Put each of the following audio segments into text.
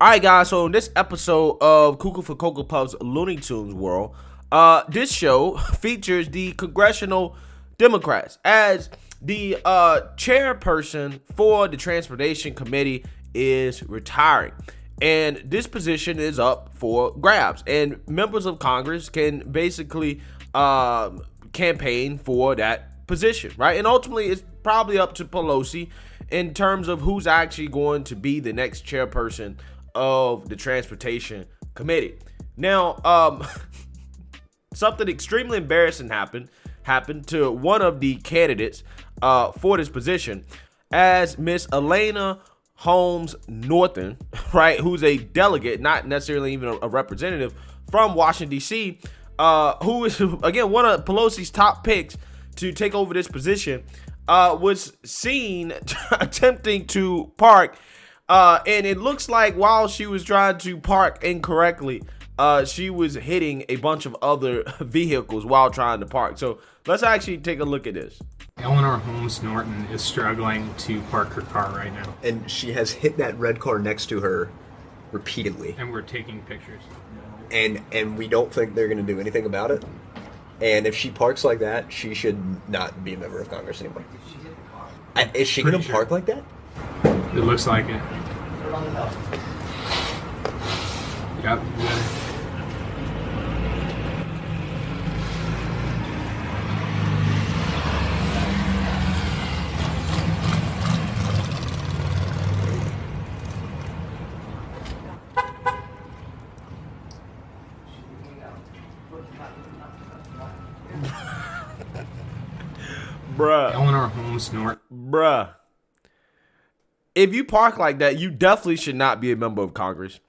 All right, guys. So in this episode of Cuckoo for Cocoa Puffs Looney Tunes World, this show features the congressional Democrats as the chairperson for the Transportation Committee is retiring. And this position is up for grabs. And members of Congress can basically campaign for that position, right? And ultimately, it's probably up to Pelosi in terms of who's actually going to be the next chairperson of the Transportation Committee. Now, something extremely embarrassing happened to one of the candidates for this position, as Miss Elena Holmes Norton, right, who's a delegate, not necessarily even a representative from Washington, D.C., who is, again, one of Pelosi's top picks to take over this position, was seen attempting to park. And it looks like while she was trying to park incorrectly, she was hitting a bunch of other vehicles while trying to park. So let's actually take a look at this. Elena Holmes Norton is struggling to park her car right now. And she has hit that red car next to her repeatedly. And we're taking pictures. And we don't think they're going to do anything about it. And if she parks like that, she should not be a member of Congress anymore. Is she going to park like that? It looks like it. Yep. Bruh. Eleanor Holmes Norton. Bruh. If you park like that, you definitely should not be a member of Congress.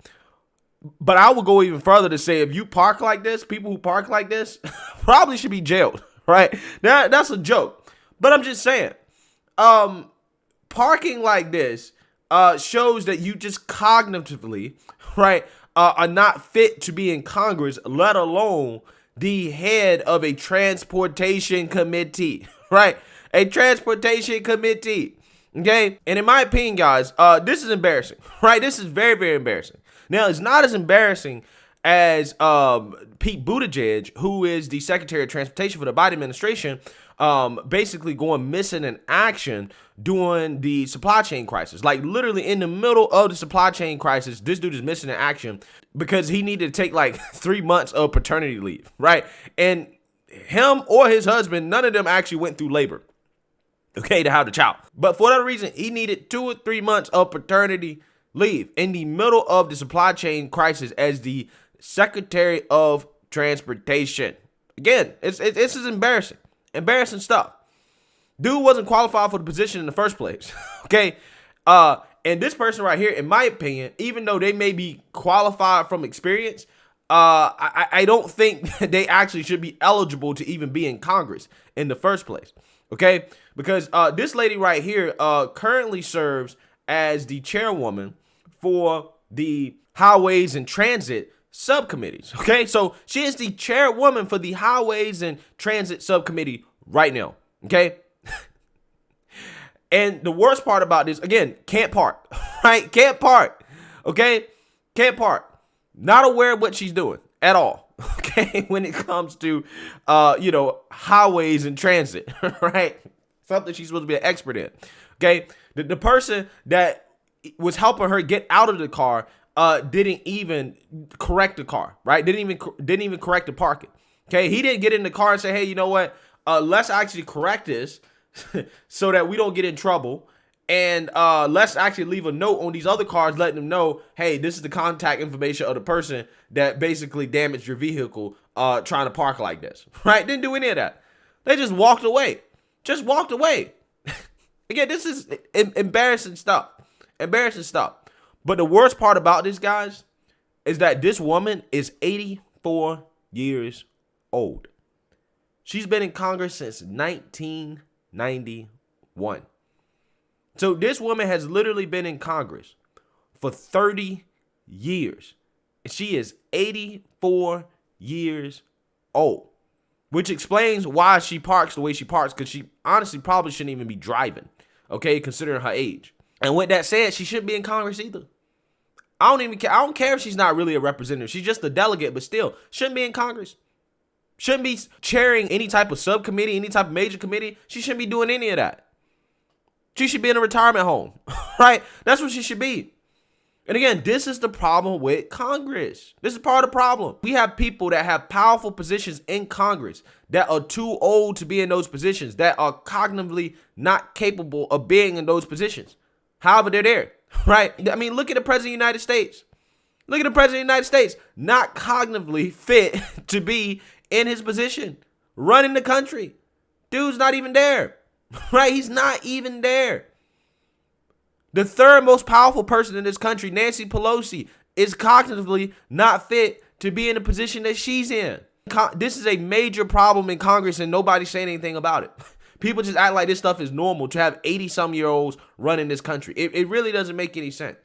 But I will go even further to say, if you park like this, people who park like this probably should be jailed, right? That's a joke. But I'm just saying, parking like this shows that you just cognitively, right, are not fit to be in Congress, let alone the head of a transportation committee, right? A transportation committee. Okay, and in my opinion, guys, this is embarrassing, right? This is very, very embarrassing. Now, it's not as embarrassing as Pete Buttigieg, who is the Secretary of Transportation for the Biden administration, basically going missing in action during the supply chain crisis. Like, literally in the middle of the supply chain crisis, this dude is missing in action because he needed to take like 3 months of paternity leave, right? And him or his husband, none of them actually went through labor, okay, to have the child. But for that reason, he needed 2 or 3 months of paternity leave in the middle of the supply chain crisis as the Secretary of Transportation. Again, this is embarrassing. Embarrassing stuff. Dude wasn't qualified for the position in the first place, okay? And this person right here, in my opinion, even though they may be qualified from experience, I don't think they actually should be eligible to even be in Congress in the first place. Okay, because this lady right here currently serves as the chairwoman for the Highways and Transit subcommittees. Okay, so she is the chairwoman for the Highways and Transit subcommittee right now. Okay, and the worst part about this, again, can't park, right? Can't park. Okay, can't park. Not aware of what she's doing at all. Okay, when it comes to, highways and transit, right? Something she's supposed to be an expert in. Okay, the person that was helping her get out of the car didn't even correct the car, right? Didn't even correct the parking. Okay, he didn't get in the car and say, hey, you know what? Let's actually correct this so that we don't get in trouble. And let's actually leave a note on these other cars letting them know, hey, this is the contact information of the person that basically damaged your vehicle trying to park like this, right? Didn't do any of that. They just walked away. Just walked away. Again, this is embarrassing stuff. Embarrassing stuff. But the worst part about this, guys, is that this woman is 84 years old. She's been in Congress since 1991. So this woman has literally been in Congress for 30 years. She is 84 years old, which explains why she parks the way she parks, because she honestly probably shouldn't even be driving, okay, considering her age. And with that said, she shouldn't be in Congress either. I don't even care. I don't care if she's not really a representative. She's just a delegate, but still shouldn't be in Congress. Shouldn't be chairing any type of subcommittee, any type of major committee. She shouldn't be doing any of that. She should be in a retirement home, right? That's what she should be. And again, this is the problem with Congress. This is part of the problem. We have people that have powerful positions in Congress that are too old to be in those positions, that are cognitively not capable of being in those positions. However, they're there, right? I mean, look at the President of the United States. Look at the President of the United States, not cognitively fit to be in his position, running the country. Dude's not even there, right? He's not even there. The third most powerful person in this country, Nancy Pelosi, is cognitively not fit to be in the position that she's in. This is a major problem in Congress and nobody's saying anything about it. People just act like this stuff is normal to have 80-some-year-olds running this country. It really doesn't make any sense.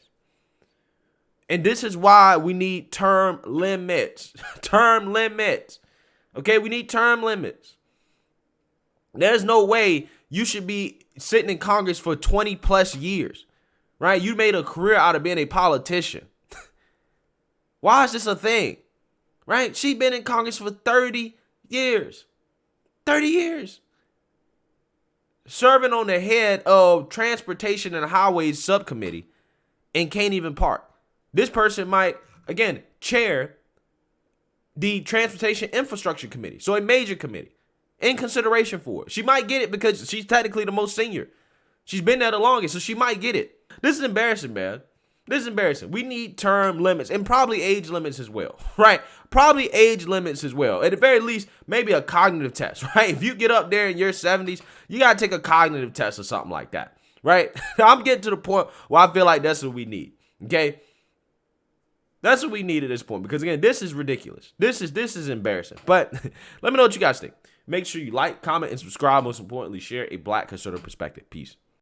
And this is why we need term limits. Term limits. Okay, we need term limits. There's no way you should be sitting in Congress for 20 plus years. Right? You made a career out of being a politician. Why is this a thing? Right? She's been in Congress for 30 years. 30 years. Serving on the head of Transportation and Highways Subcommittee and can't even park. This person might, again, chair the Transportation Infrastructure Committee. So a major committee in consideration for it. She might get it because she's technically the most senior. She's been there the longest, so she might get it. This is embarrassing, man. This is embarrassing. We need term limits and probably age limits as well, right? Probably age limits as well. At the very least, maybe a cognitive test, right? If you get up there in your 70s, you got to take a cognitive test or something like that, right? I'm getting to the point where I feel like that's what we need, okay? That's what we need at this point because, again, this is ridiculous. This is embarrassing. But let me know what you guys think. Make sure you like, comment, and subscribe. Most importantly, share a Black conservative perspective. Peace.